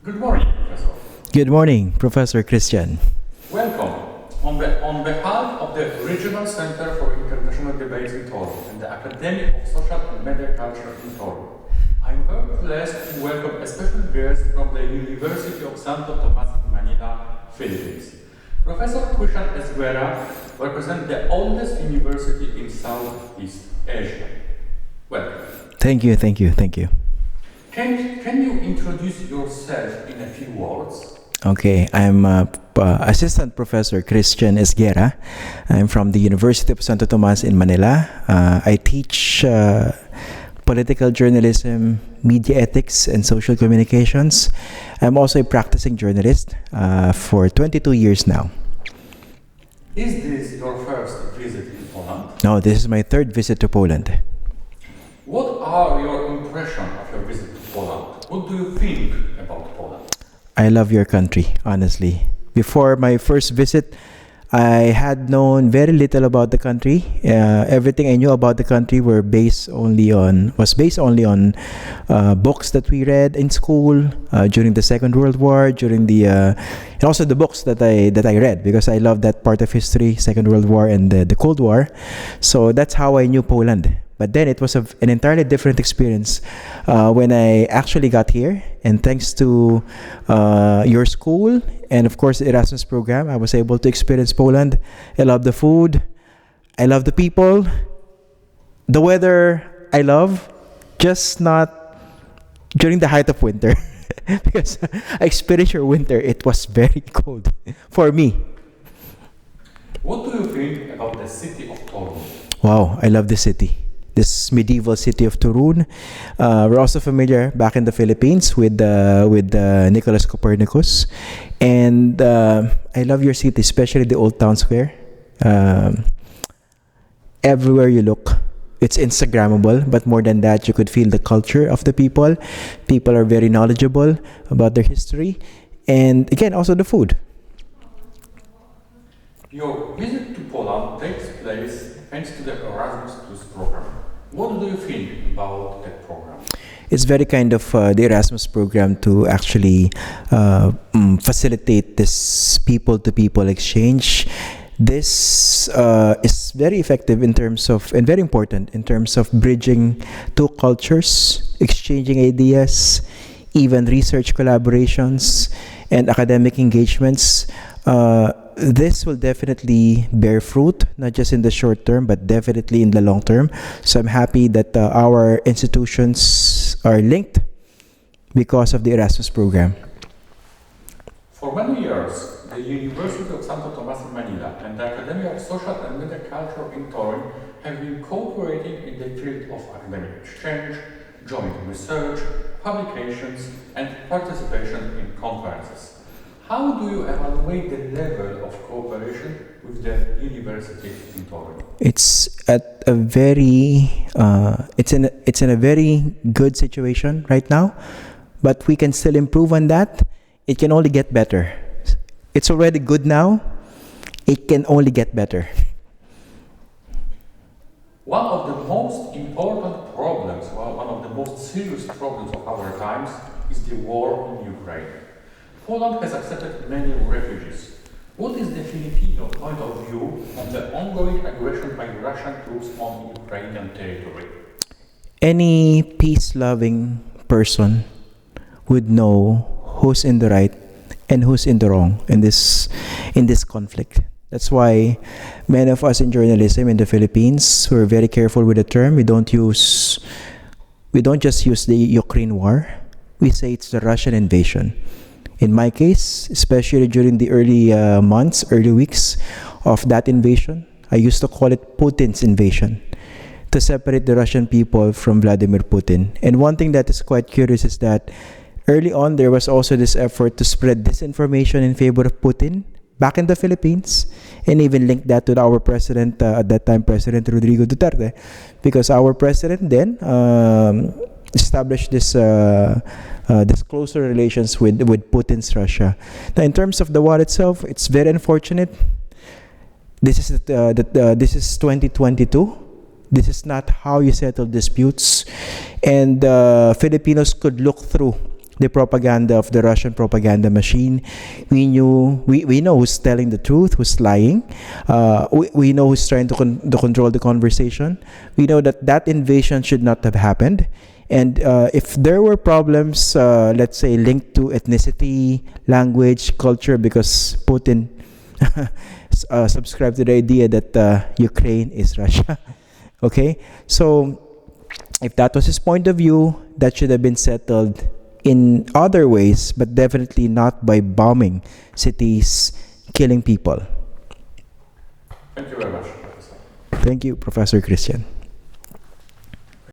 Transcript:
Good morning, Professor. Good morning, Professor Christian. Welcome. On behalf of the Regional Center for International Debates in Torunia and the Academy of Social and Media Culture in Torunia, I'm very blessed to welcome a special guest from the University of Santo Tomas in Manila, Philippines. Professor Christian Esguerra represents the oldest university in Southeast Asia. Welcome. Thank you. Can you introduce yourself in a few words? Okay, I'm Assistant Professor Christian Esguerra. I'm from the University of Santo Tomas in Manila. I teach political journalism, media ethics, and social communications. I'm also a practicing journalist for 22 years now. Is this your first visit to Poland? No, this is my third visit to Poland. What are your impressions of your visit to Poland? What do you think about Poland? I love your country, honestly. Before my first visit, I had known very little about the country. Everything I knew about the country was based only on books that we read in school during the Second World War, and also the books that I read, because I love that part of history, Second World War and the Cold War. So that's how I knew Poland. But then it was an entirely different experience when I actually got here. And thanks to your school and, of course, the Erasmus program, I was able to experience Poland. I love the food. I love the people. The weather, I love. Just not during the height of winter. Because I experienced your winter. It was very cold for me. What do you think about the city of Toruniu? Wow, I love the city. This medieval city of Toruniu. We're also familiar back in the Philippines with Nicholas Copernicus, and I love your city, especially the Old Town Square. Everywhere you look, it's Instagrammable, but more than that, you could feel the culture of the people. People are very knowledgeable about their history, and again, also the food. Your visit to Poland takes place thanks to the Erasmus Plus program. What do you think about that program? It's very kind of the Erasmus program to actually facilitate this people-to-people exchange. This is very effective in terms of, and very important in terms of bridging two cultures, exchanging ideas, even research collaborations and academic engagements. This will definitely bear fruit, not just in the short term, but definitely in the long term. So I'm happy that our institutions are linked because of the Erasmus program. For many years, the University of Santo Tomas in Manila and the Academy of Social and Media Culture in Toruniu have been cooperating in the field of academic exchange, joint research, publications, and participation in conferences. How do you evaluate the level of cooperation with the university in Toruniu? It's at a very it's in a very good situation right now, but we can still improve on that. It can only get better. It's already good now. It can only get better. One of the most important problems, one of the most serious problems of our times is the war in Ukraine. Poland has accepted many refugees. What is the Filipino point of view on the ongoing aggression by Russian troops on Ukrainian territory? Any peace-loving person would know who's in the right and who's in the wrong in this conflict. That's why many of us in journalism in the Philippines, we're very careful with the term. We don't just use the Ukraine war. We say it's the Russian invasion. In my case, especially during the early weeks of that invasion, I used to call it Putin's invasion, to separate the Russian people from Vladimir Putin. And one thing that is quite curious is that early on, there was also this effort to spread disinformation in favor of Putin back in the Philippines, and even link that to our president, at that time, President Rodrigo Duterte, because our president then established this closer relations with Putin's Russia. Now, in terms of the war itself, it's very unfortunate. This is 2022. This is not how you settle disputes, and Filipinos could look through the propaganda of the Russian propaganda machine. We know who's telling the truth, who's lying. We know who's trying to control the conversation. We know that invasion should not have happened. And if there were problems, let's say linked to ethnicity, language, culture, because Putin subscribed to the idea that Ukraine is Russia. Okay, so if that was his point of view, that should have been settled in other ways, but definitely not by bombing cities, killing people. Thank you very much, Professor. Thank you, Professor Christian.